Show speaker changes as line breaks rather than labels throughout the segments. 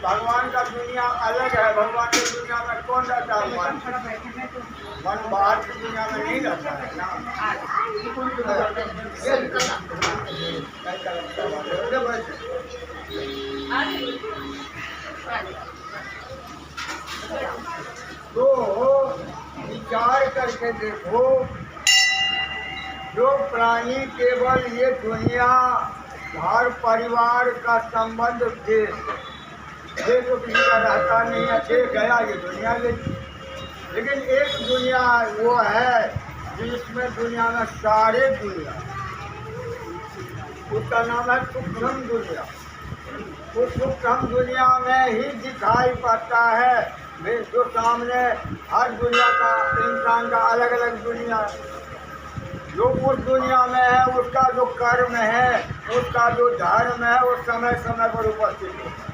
भगवान का दुनिया अलग है। भगवान की दुनिया में कौन रहता है? मन बाहर की दुनिया में नहीं रहता है ना। तो विचार करके देखो, जो प्राणी केवल ये दुनिया घर परिवार का संबंध थे, तो किसी का रहता नहीं है, थे गया ये दुनिया लेकिन एक दुनिया वो है जिसमें दुनिया में सारे दुनिया, उसका नाम है सूक्ष्म दुनिया। उस सूक्ष्म दुनिया में ही दिखाई पड़ता है जो सामने हर दुनिया का इंसान का अलग अलग दुनिया, जो उस दुनिया में है उसका जो कर्म है, उसका जो धर्म है, वो समय समय पर उपस्थित होता है।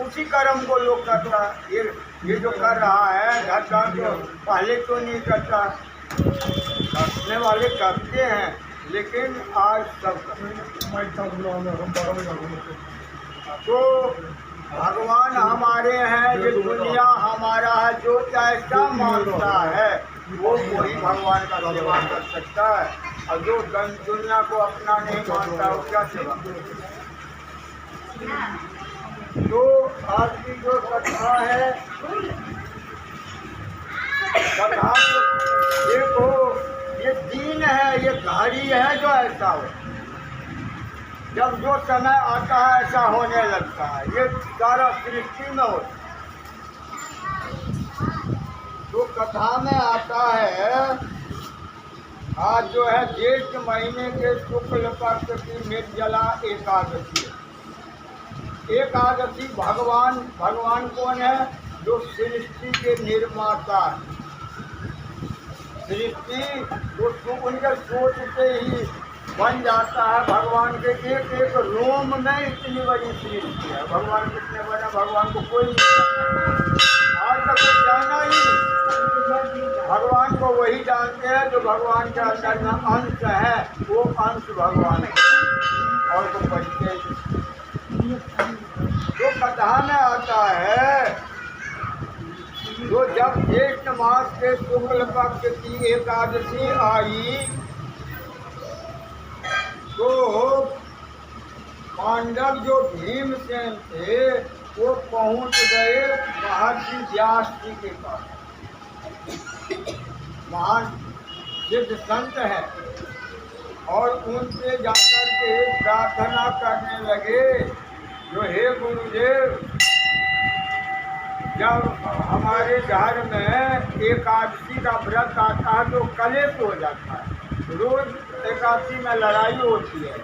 उसी कर्म को लोग करता है। ये जो कर रहा है घटना, तो पहले क्यों नहीं करता? करने वाले करते हैं, लेकिन आज सब तो भगवान हमारे हैं, ये दुनिया हमारा है। जो ऐसा मानता है वो वही भगवान का सेवा कर सकता है, और जो दुनिया को अपना नहीं मानता वो क्या सेवा करेगा? तो आज की जो कथा है, कथा देखो, ये दीन है, ये घड़ी है जो ऐसा हो। जब जो समय आता है ऐसा होने लगता है। ये सारा सृष्टि में होता है। तो कथा में आता है, आज जो है ज्येष्ठ महीने के शुक्ल पक्ष की निर्जला एकादशी। एकादशी भगवान कौन है? जो सृष्टि के निर्माता है। सृष्टि तो उनके सोच से ही बन जाता है। भगवान के एक एक रोम में इतनी बड़ी सृष्टि है। भगवान कितने बड़े, भगवान को कोई नहीं, आज तक कोई जाना ही नहीं। भगवान को वही जानते हैं जो भगवान के अंदर में अंश है, वो अंश भगवान है, और तो परिचय। जो कथा में आता है, जो जब ज्येष्ठ मास के शुक्ल पक्ष की एकादशी आई, तो पांडव जो भीमसेन थे वो पहुंच गए महर्षि व्यास जी के पास। महान सिद्ध संत है, और उनसे जाकर के प्रार्थना करने लगे, जो हे गुरुदेव, जब हमारे घर में एकादशी का व्रत आता है तो कलेश हो जाता है। रोज एकादशी में लड़ाई होती है।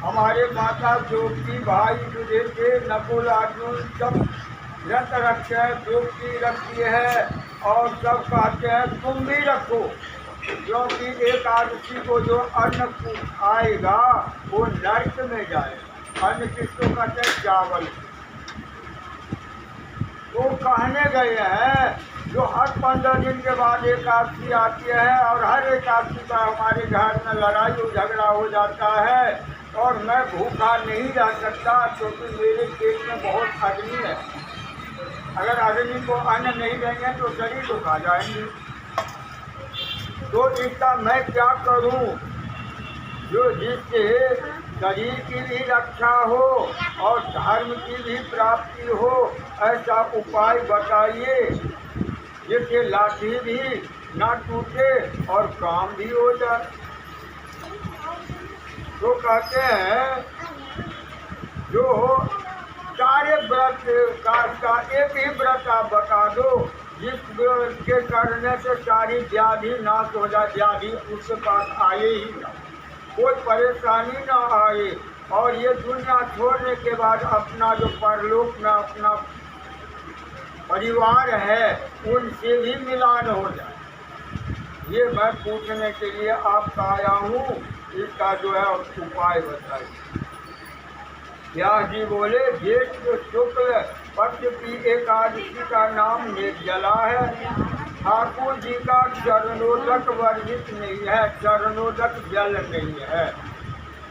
हमारे माता द्रौपदी, भाई युधिष्ठिर, नकुल, अर्जुन सब व्रत रखते हैं, द्रौपदी रखती है, और सब कहते हैं तुम भी रखो, क्योंकि एकादशी को जो अन्न आएगा वो नरक में जाएगा। अन्न किसको कहते हैं? चावल। तो कहने गए हैं जो हर 15 दिन के बाद एकादशी आती है, और हर एकादशी का हमारे घर में लड़ाई झगड़ा हो जाता है, और मैं भूखा नहीं रह सकता, क्योंकि मेरे पेट में बहुत अग्नि है। अगर अग्नि को अन्न नहीं देंगे तो शरीर को खा जाएंगे। तो इसका मैं क्या करूं जो जिससे शरीर की भी रक्षा हो और धर्म की भी प्राप्ति हो? ऐसा उपाय बताइए जिससे लाठी भी ना टूटे और काम भी हो जाए। तो कहते हैं जो सारे व्रत का एक ही व्रत आप बता दो जिसके करने से सारी व्याधि नाश हो जाए, व्याधि उसके पास आए ही ना, कोई परेशानी ना आए, और ये दुनिया छोड़ने के बाद अपना जो परलोक में अपना परिवार है उनसे भी मिलान हो जाए। ये मैं पूछने के लिए आपका आया हूँ, इसका जो है उपाय बताइए। व्यास जी बोले, ज्येष्ठ शुक्ल पक्ष की एकादशी का नाम निर्जला है। ठाकुर जी का चरणोदक वर्जित नहीं है, चरणोदक जल नहीं है,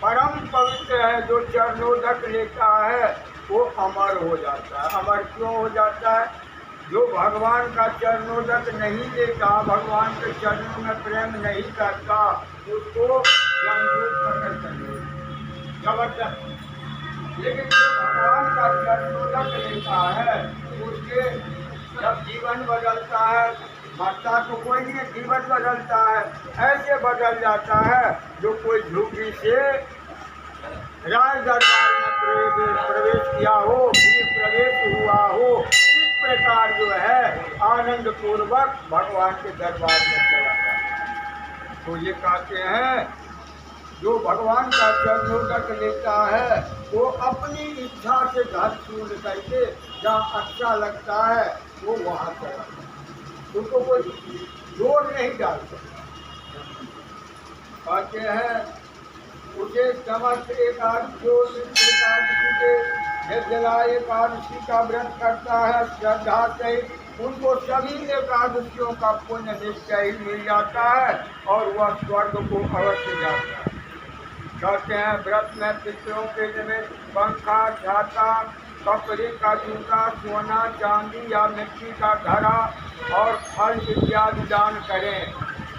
परम पवित्र है। जो चरणोदक लेता है वो अमर हो जाता है। अमर क्यों हो जाता है? जो भगवान का चरणोदक नहीं लेता, भगवान के चरणों में प्रेम नहीं करता, उसको जमदूत पकड़ कर जबरदस्त। लेकिन जो भगवान का चरणोदक लेता है, उसके जब जीवन बदलता है, मरता तो कोई नहीं, जीवन बदलता है, ऐसे बदल जाता है जो कोई झूठी से राज दरबार में प्रवेश किया हो, प्रवेश हुआ हो। इस प्रकार जो है आनंद पूर्वक भगवान के दरबार में चला जाता। तो ये कहते हैं जो भगवान का चरणोदक लेता है वो अपनी इच्छा से घर छोड़ करके जहाँ अच्छा लगता है वो वहाँ चला, उसको कोई जोर नहीं डालता। कहते हैं उसे समस्त एकादशी के निर्जला एकादशी का व्रत करता है श्रद्धा से, उनको सभी एकादशियों का पुण्य निश्चय ही मिल जाता है और वह स्वर्ग को अवश्य जाता है। कहते हैं व्रत में पितरों के निमित्त पंखा, छाता, कपड़े का जूता, सोना चांदी या मिट्टी का घड़ा और फल इत्यादि दान करें।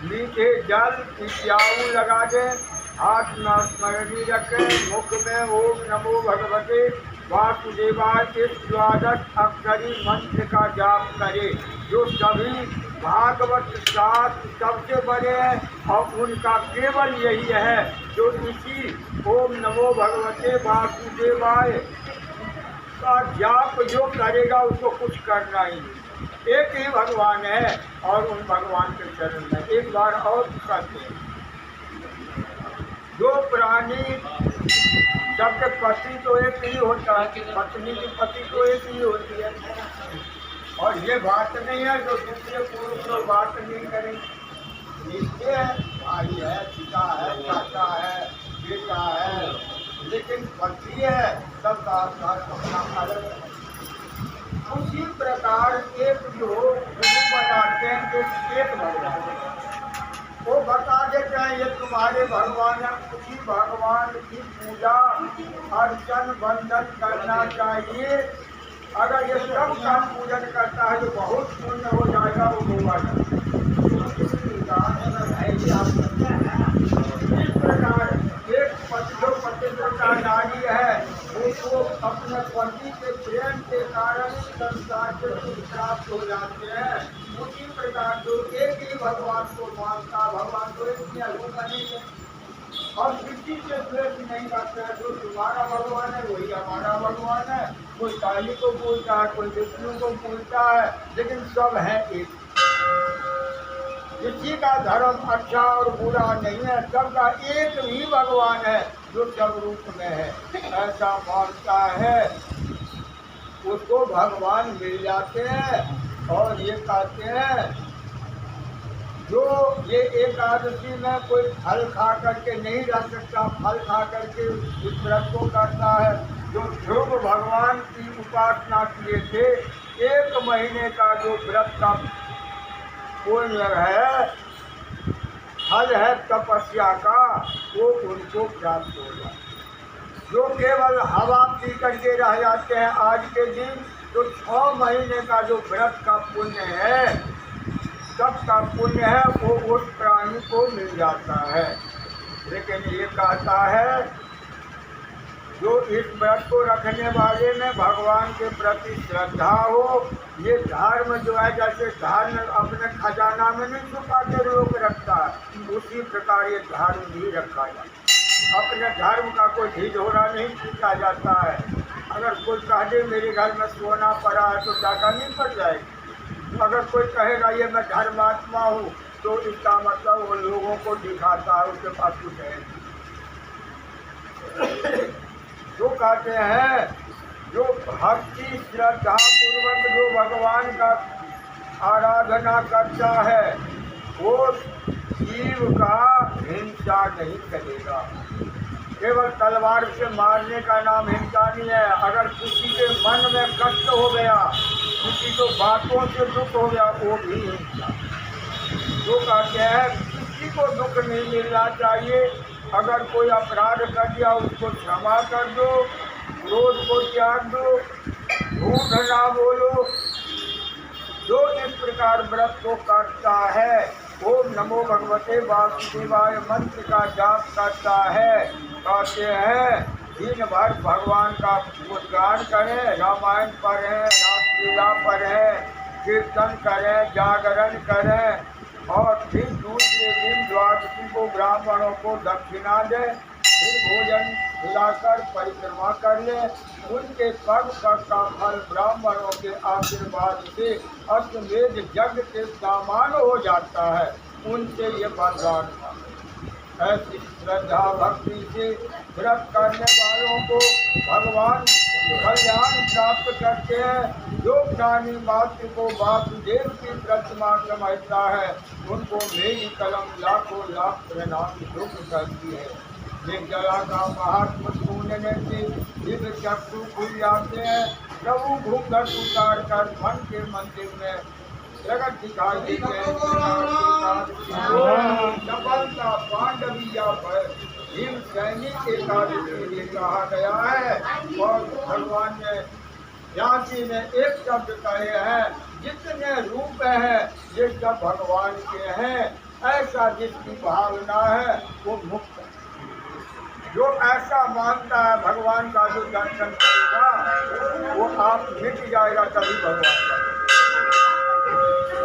मीठे जल इत्यादि लगा दें, हाथ में स्मरणी रखें, मुख में ओम नमो भगवते वासुदेवाय इस द्वादश अक्षरी मंत्र का जाप करें, जो सभी भागवत शास्त्र सबसे बड़े हैं और उनका केवल यही है जो इसी ओम नमो भगवते वासुदेवाय का जाप जो करेगा उसको कुछ करना ही नहीं। एक ही भगवान है और उन भगवान के चरण में एक बार और कहते हैं जो प्राणी सबके पति तो एक ही होता है, पत्नी की पति तो एक ही होती है, और ये बात नहीं है जो दूसरे पुरुष लोग बात नहीं करेंगे। रिश्ते हैं, भाई है, पिता है, चाचा है, बेटा है, लेकिन पति है सबका अपना अलग है। उसी प्रकार एक जो बताते हैं जो एक भगवान वो बता देते हैं ये तुम्हारे भगवान है, उसी भगवान की पूजा अर्चन वंदन करना चाहिए। अगर ये सब का पूजन करता है तो बहुत पुण्य हो जाएगा, वो होगा। इस प्रकार एक जो पतिव्रता नारी है उसको अपने पति के प्रेम के कारण संसार से प्राप्त हो जाते हैं। उसी प्रकार जो एक ही भगवान को मानता, भगवान को एक बनेंगे और किसी से द्वेष नहीं करते हैं। जो तुम्हारा भगवान है वही हमारा भगवान है। कोई काली को बोलता है, कोई विष्णु को बोलता है, लेकिन सब है एक। किसी का धर्म अच्छा और बुरा नहीं है, सबका एक ही भगवान है जो सब रूप में है। ऐसा मानता है उसको भगवान मिल जाते हैं। और ये कहते हैं जो ये एकादशी में कोई फल खा करके नहीं रह सकता, फल खा करके इस व्रत को करता है। जो ध्रुव भगवान की उपासना किए थे, 1 महीने का जो व्रत का पुण्य है, फल है तपस्या का, वो उनको प्राप्त हो जाए। जो केवल हवा पी करके रह जाते हैं आज के दिन, तो 6 महीने का जो व्रत का पुण्य है, सबका पुण्य है, वो उस प्राणी को मिल जाता है। लेकिन ये कहता है जो इस व्रत को रखने वाले में भगवान के प्रति श्रद्धा हो। ये धर्म जो है जैसे धर्म अपने खजाना में नहीं छुपा के लोग रखता है, उसी प्रकार ये धर्म भी रखा जाता। अपने धर्म का कोई ढिढोरा नहीं पीटा जाता है। अगर कोई कह दे मेरे घर में सोना पड़ा है तो डाका नहीं पड़ जाएगी। अगर कोई कहेगा ये मैं धर्मात्मा हूँ तो इसका मतलब वो लोगों को दिखाता है, उसके पास कुछ है। जो कहते हैं जो भक्ति श्रद्धा पूर्वक जो भगवान का आराधना करता है वो जीव का हिंसा नहीं करेगा। केवल तलवार से मारने का नाम हिंसा नहीं है। अगर किसी के मन में कष्ट हो गया, किसी को बातों से दुख हो गया, वो भी हिंसा। जो कहते हैं किसी को दुख नहीं मिलना चाहिए। अगर कोई अपराध कर दिया उसको क्षमा कर दो, क्रोध को त्याग दो, झूठ ना बोलो। जो इस प्रकार व्रत को करता है, ओम नमो भगवते वासुदेवाय मंत्र का जाप करता है, कहते हैं दिन भर भगवान का गुणगान करें, रामायण पढ़ें, रासलीला पढ़ें, कीर्तन करें, जागरण करें, और फिर दूसरे दिन द्वादशी को ब्राह्मणों को दक्षिणा दें, फिर भोजन खिलाकर परिक्रमा कर ले। उनके पग पग का फल ब्राह्मणों के आशीर्वाद से अश्वमेध यज्ञ के समान हो जाता है। उनसे ये वरदान था। ऐसी श्रद्धा भक्ति से व्रत करने वालों को भगवान कल्याण प्राप्त करते हैं। जो ज्ञानी मात्र को वासुदेव की प्रतिमा समझता है, उनको मेरी कलम लाखों लाख प्रणाम दुख करती है। निर्जला का महात्मा सुनने से दिव्य चक्षु खुल जाते हैं। प्रभु घूंघट उतार कर मन के मंदिर में जगत दिखाई देते हैं। सफलता पांडविया पर भीम सैनिक एकादशी में कहा गया है, और भगवान ने झांसी में एक शब्द कहे हैं, जितने रूप हैं ये सब भगवान के हैं। ऐसा जिसकी भावना है वो मुक्त है। जो ऐसा मानता है भगवान का जो दर्शन करेगा वो आप मिट जाएगा। तभी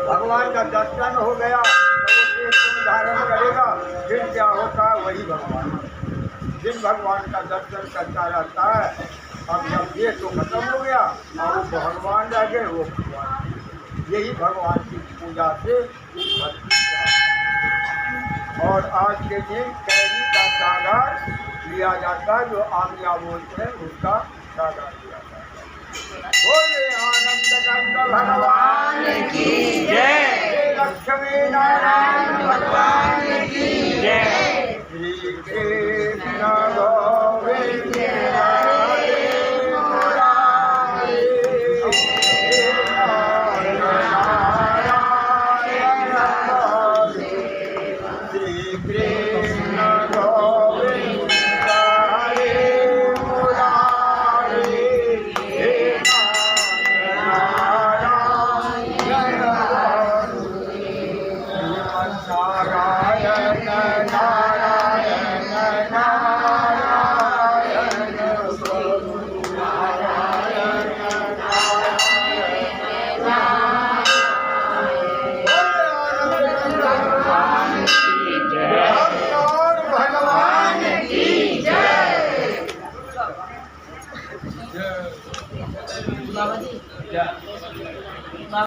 भगवान का दर्शन हो गया तो वो देश को धारण करेगा। फिर क्या होता है वही भगवान। जिन भगवान का दर्शन करता रहता है, अब जब ये तो खत्म हो गया और वो भगवान रह गए, वो भगवान। यही भगवान की पूजा से भक्ति। और आज के दिन कैरी का सागर लिया जाता है, जो आमिया बोलते हैं उसका सागर लिया जाता है। बोले आनंद कंद भगवान की जय, लक्ष्मी नारायण भगवान की जय। श्री कृष्ण गोविंद हरे मुरारी, श्री कृष्ण गोविंद बाबा जी।